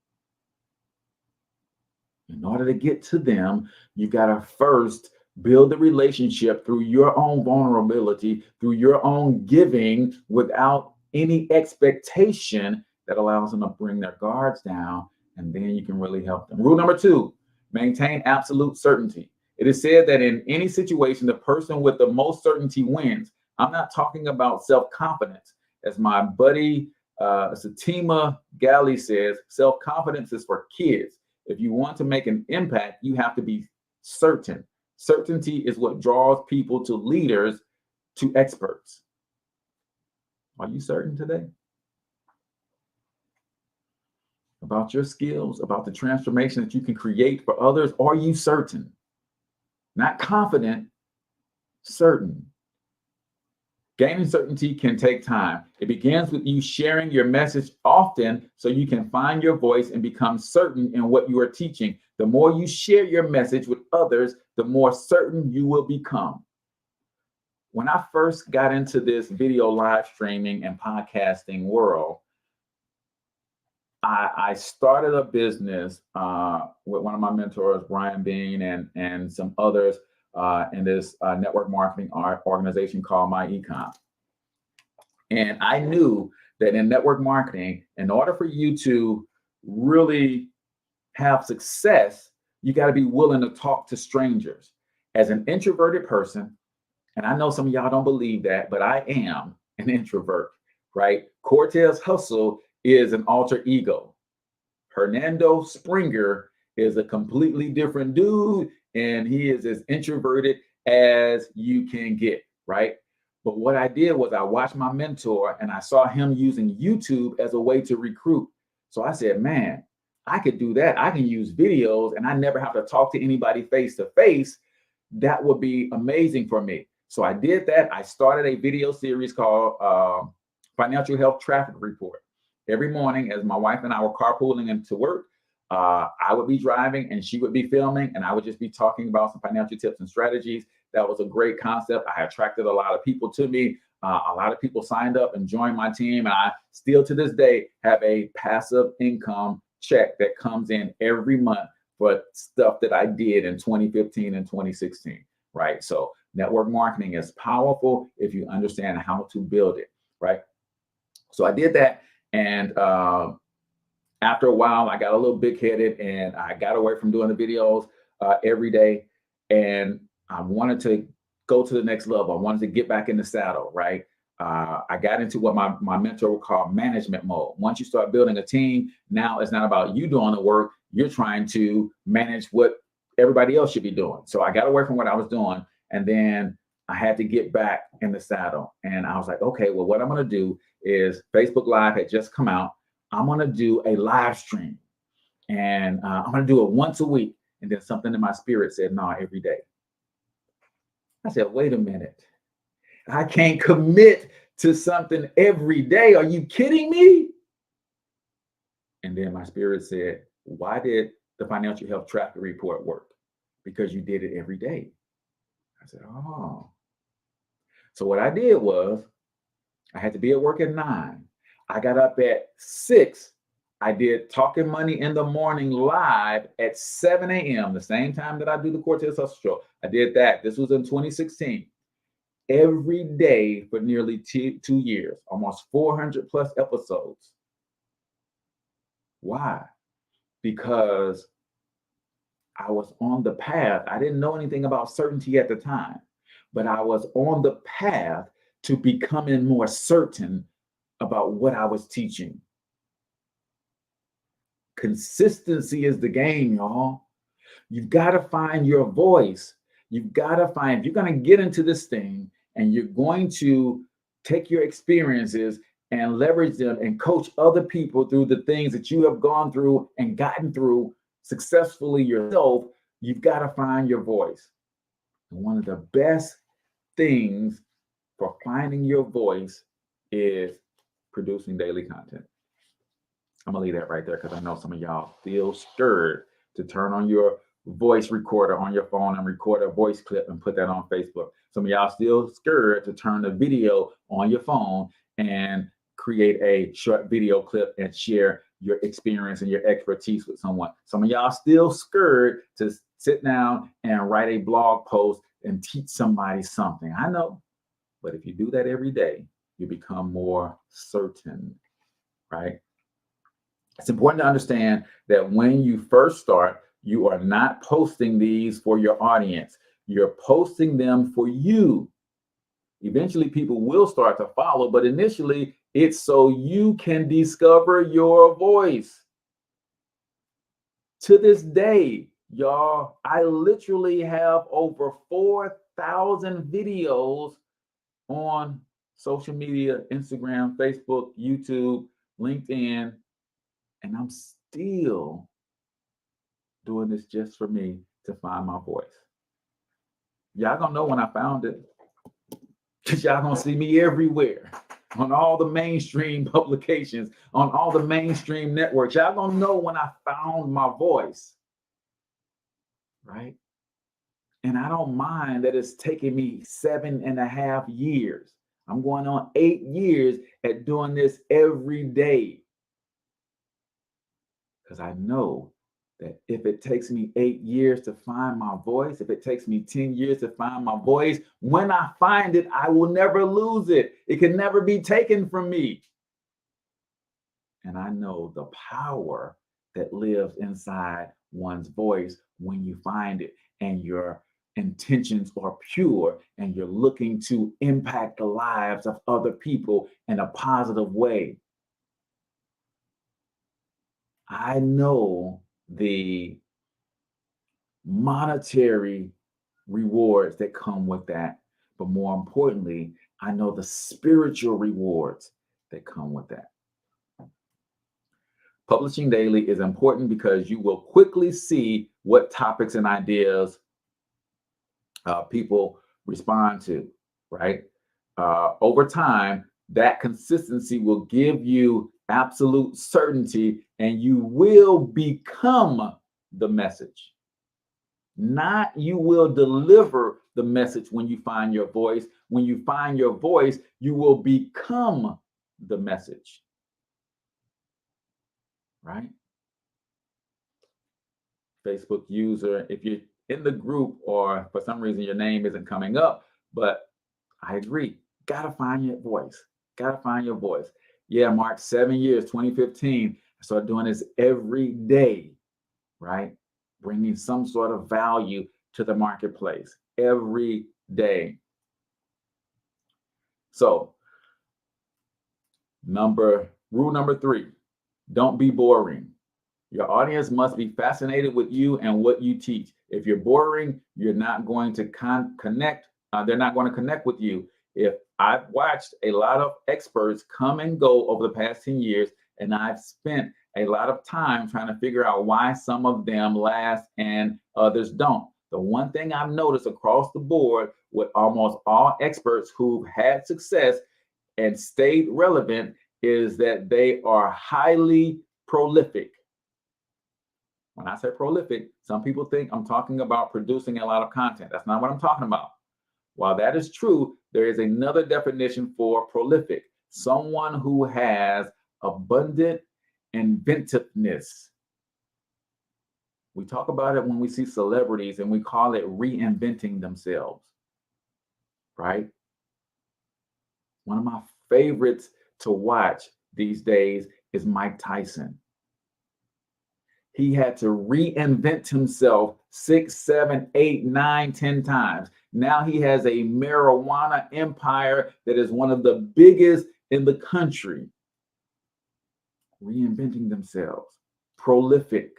In order to get to them, you got to first build the relationship through your own vulnerability, through your own giving, without any expectation, that allows them to bring their guards down, and then you can really help them. Rule number 2, maintain absolute certainty. It is said that in any situation, the person with the most certainty wins. I'm not talking about self-confidence. As my buddy Satima Galley says, self-confidence is for kids. If you want to make an impact, you have to be certain. Certainty is what draws people to leaders, to experts. Are you certain today about your skills, about the transformation that you can create for others? Are you certain? Not confident, certain. Gaining certainty can take time. It begins with you sharing your message often so you can find your voice and become certain in what you are teaching. The more you share your message with others, the more certain you will become. When I first got into this video live streaming and podcasting world, I started a business with one of my mentors, Brian Bean, and some others in this network marketing organization called My Ecom. And I knew that in network marketing, in order for you to really have success, you got to be willing to talk to strangers. As an introverted person, and I know some of y'all don't believe that, but I am an introvert, right? Cortez Hustle is an alter ego. Hernando Springer is a completely different dude, and he is as introverted as you can get, right? But what I did was I watched my mentor and I saw him using YouTube as a way to recruit. So I said, man, I could do that. I can use videos and I never have to talk to anybody face to face. That would be amazing for me. So I did that. I started a video series called Financial Health Traffic Report. Every morning, as my wife and I were carpooling into work, I would be driving and she would be filming, and I would just be talking about some financial tips and strategies. That was a great concept. I attracted a lot of people to me. A lot of people signed up and joined my team. And I still to this day have a passive income check that comes in every month for stuff that I did in 2015 and 2016, right? So network marketing is powerful if you understand how to build it, right? So I did that. And after a while, I got a little big-headed and I got away from doing the videos every day. And I wanted to go to the next level. I wanted to get back in the saddle, right? I got into what my mentor would call management mode. Once you start building a team, now it's not about you doing the work. You're trying to manage what everybody else should be doing. So I got away from what I was doing. And then I had to get back in the saddle. And I was like, okay, well, what I'm going to do is Facebook Live had just come out. I'm going to do a live stream. And I'm going to do it once a week. And then something in my spirit said, no, every day. I said, wait a minute. I can't commit to something every day. Are you kidding me? And then my spirit said, why did the Financial Health Traffic Report work? Because you did it every day. I said, oh. So what I did was I had to be at work at 9. I got up at 6. I did Talking Money in the Morning live at 7 a.m., the same time that I do the Cortez Hustle Show. I did that. This was in 2016. Every day for nearly 2 years, almost 400 plus episodes. Why? Because I was on the path. I didn't know anything about certainty at the time, but I was on the path to becoming more certain about what I was teaching. Consistency is the game, y'all. You've got to find your voice. You've got to find, if you're going to get into this thing and you're going to take your experiences and leverage them and coach other people through the things that you have gone through and gotten through successfully yourself, you've got to find your voice. And one of the best things for finding your voice is producing daily content. I'm gonna leave that right there because I know some of y'all feel scared to turn on your voice recorder on your phone and record a voice clip and put that on Facebook. Some of y'all still scared to turn the video on your phone and create a short video clip and share your experience and your expertise with someone. Some of y'all still scared to sit down and write a blog post and teach somebody something. I know, but if you do that every day, you become more certain, right? It's important to understand that when you first start, you are not posting these for your audience. You're posting them for you. Eventually, people will start to follow, but initially, it's so you can discover your voice. To this day, y'all, I literally have over 4,000 videos on social media, Instagram, Facebook, YouTube, LinkedIn, and I'm still doing this just for me to find my voice. Y'all gonna know when I found it, because y'all gonna see me everywhere on all the mainstream publications, on all the mainstream networks. Y'all gonna know when I found my voice, right? And I don't mind that it's taken me 7.5 years. I'm going on 8 years at doing this every day. Because I know that if it takes me 8 years to find my voice, if it takes me 10 years to find my voice, when I find it, I will never lose it. It can never be taken from me. And I know the power that lives inside one's voice when you find it and your intentions are pure and you're looking to impact the lives of other people in a positive way. I know the monetary rewards that come with that, but more importantly, I know the spiritual rewards that come with that. Publishing daily is important because you will quickly see what topics and ideas people respond to, right? Over time, that consistency will give you absolute certainty and you will become the message. Not you will deliver the message when you find your voice. When you find your voice, you will become the message, right? Facebook user, if you're in the group or for some reason your name isn't coming up, but I agree, gotta find your voice, gotta find your voice. Yeah, Mark, 7 years, 2015, I started doing this every day, right? Bringing some sort of value to the marketplace every day. So rule number 3, don't be boring. Your audience must be fascinated with you and what you teach. If you're boring, you're not going to connect. They're not going to connect with you. If I've watched a lot of experts come and go over the past 10 years, and I've spent a lot of time trying to figure out why some of them last and others don't. The one thing I've noticed across the board with almost all experts who've had success and stayed relevant is that they are highly prolific. When I say prolific, some people think I'm talking about producing a lot of content. That's not what I'm talking about. While that is true, there is another definition for prolific. Someone who has abundant inventiveness. We talk about it when we see celebrities and we call it reinventing themselves, right? One of my favorites to watch these days is Mike Tyson. He had to reinvent himself 6, 7, 8, 9, 10 times. Now he has a marijuana empire that is one of the biggest in the country. Reinventing themselves, prolific.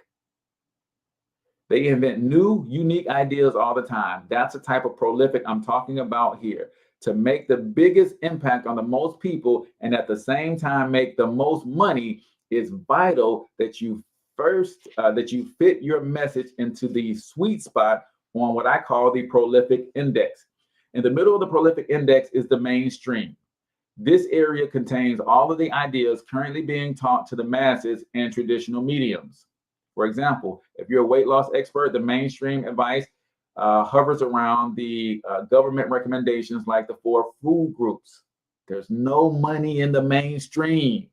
They invent new, unique ideas all the time. That's the type of prolific I'm talking about here. To make the biggest impact on the most people and at the same time make the most money, is vital that you fit your message into the sweet spot on what I call the prolific index. In the middle of the prolific index is the mainstream. This area contains all of the ideas currently being taught to the masses and traditional mediums. For example, if you're a weight loss expert, the mainstream advice hovers around the government recommendations like the 4 food groups. There's no money in the mainstream.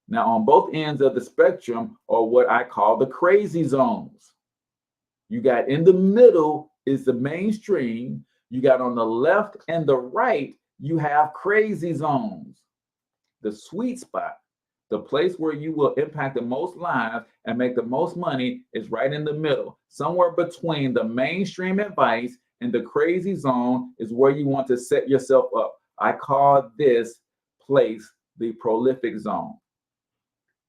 Now, on both ends of the spectrum are what I call the crazy zones. You got in the middle is the mainstream. You got on the left and the right, you have crazy zones. The sweet spot, the place where you will impact the most lives and make the most money, is right in the middle. Somewhere between the mainstream advice and the crazy zone is where you want to set yourself up. I call this place the prolific zone.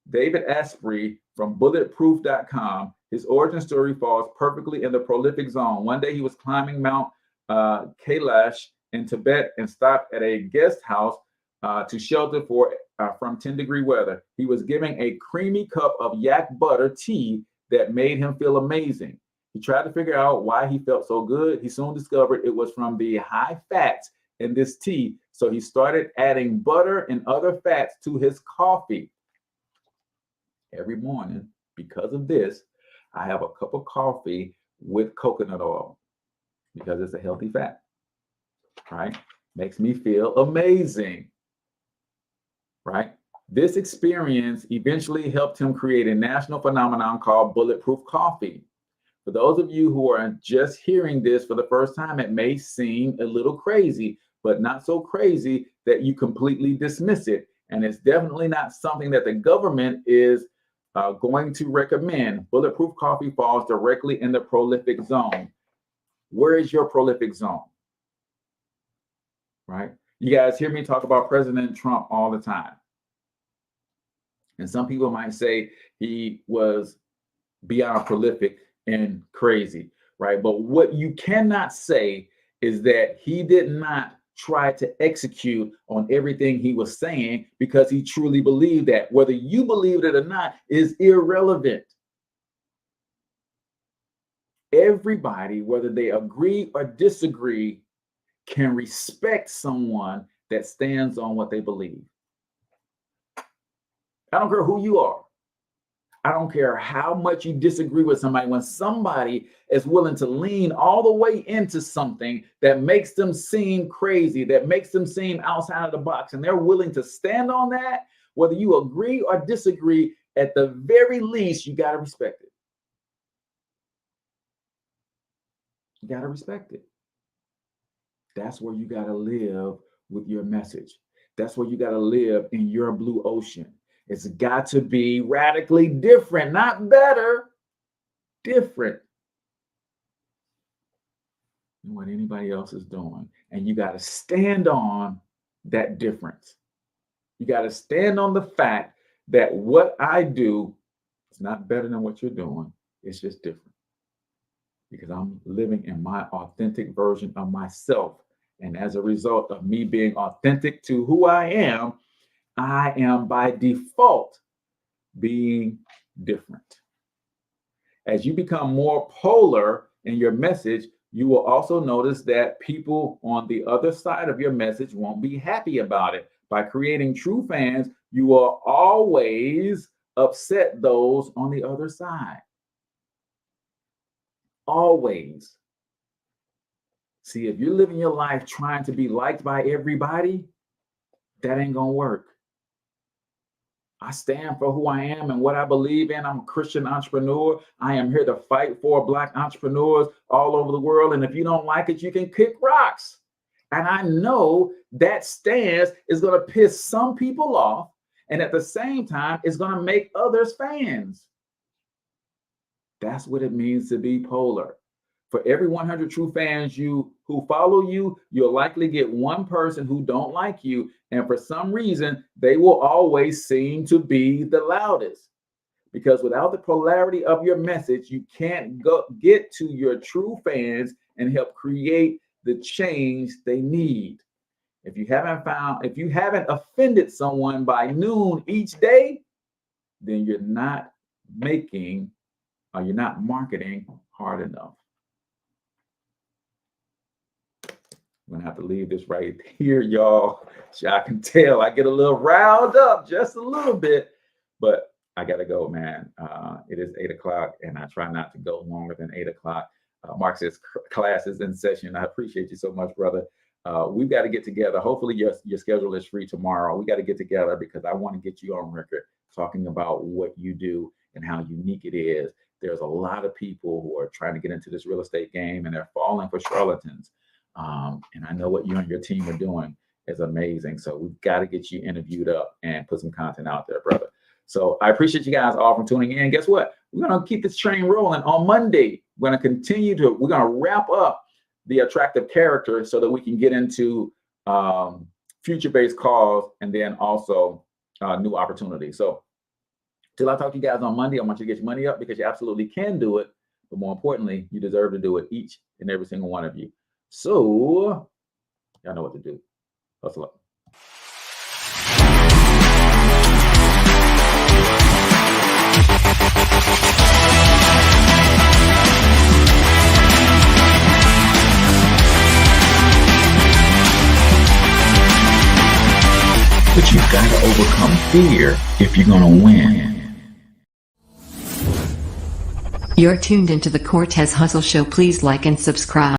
David Asprey from bulletproof.com, his origin story falls perfectly in the prolific zone. One day he was climbing Mount Kailash in Tibet and stopped at a guest house to shelter from 10-degree weather. He was giving a creamy cup of yak butter tea that made him feel amazing. He tried to figure out why he felt so good. He soon discovered it was from the high fats in this tea. So he started adding butter and other fats to his coffee. Every morning, because of this, I have a cup of coffee with coconut oil because it's a healthy fat, right? Makes me feel amazing, right? This experience eventually helped him create a national phenomenon called bulletproof coffee. For those of you who are just hearing this for the first time, it may seem a little crazy, but not so crazy that you completely dismiss it. And it's definitely not something that the government is going to recommend. Bulletproof coffee falls directly in the prolific zone. Where is your prolific zone? Right? You guys hear me talk about President Trump all the time. And some people might say he was beyond prolific and crazy, right? But what you cannot say is that he did not try to execute on everything he was saying because he truly believed that. Whether you believe it or not is irrelevant. Everybody, whether they agree or disagree, can respect someone that stands on what they believe. I don't care who you are. I don't care how much you disagree with somebody. When somebody is willing to lean all the way into something that makes them seem crazy, that makes them seem outside of the box, and they're willing to stand on that, whether you agree or disagree, at the very least, you got to respect it. You got to respect it. That's where you got to live with your message. That's where you got to live in your blue ocean. It's got to be radically different, not better, different than what anybody else is doing. And you got to stand on that difference. You got to stand on the fact that what I do is not better than what you're doing. It's just different. Because I'm living in my authentic version of myself. And as a result of me being authentic to who I am by default being different. As you become more polar in your message, you will also notice that people on the other side of your message won't be happy about it. By creating true fans, you will always upset those on the other side. Always. See, if you're living your life trying to be liked by everybody, that ain't gonna work. I stand for who I am and what I believe in. I'm a Christian entrepreneur. I am here to fight for Black entrepreneurs all over the world. And if you don't like it, you can kick rocks. And I know that stance is going to piss some people off. And at the same time, it's going to make others fans. That's what it means to be polar. For every 100 true fans who follow you, you'll likely get one person who don't like you. And for some reason, they will always seem to be the loudest. Because without the polarity of your message, you can't get to your true fans and help create the change they need. If you haven't offended someone by noon each day, then you're not marketing hard enough. I'm gonna have to leave this right here, y'all. I can tell I get a little riled up, just a little bit, but I gotta go, man. It is 8 o'clock, and I try not to go longer than 8 o'clock. Mark says class is in session. I appreciate you so much, brother. We've got to get together. Hopefully your schedule is free tomorrow. We got to get together because I want to get you on record talking about what you do and how unique it is. There's a lot of people who are trying to get into this real estate game and they're falling for charlatans. And I know what you and your team are doing is amazing. So we've got to get you interviewed up and put some content out there, brother. So I appreciate you guys all for tuning in. Guess what? We're going to keep this train rolling. On Monday, we're going to wrap up the attractive character so that we can get into future-based calls and then also new opportunities. So till I talk to you guys on Monday, I want you to get your money up because you absolutely can do it. But more importantly, you deserve to do it, each and every single one of you. So y'all know what to do. Hustle up. But you've got to overcome fear if you're going to win. You're tuned into the Cortez Hustle Show. Please like and subscribe.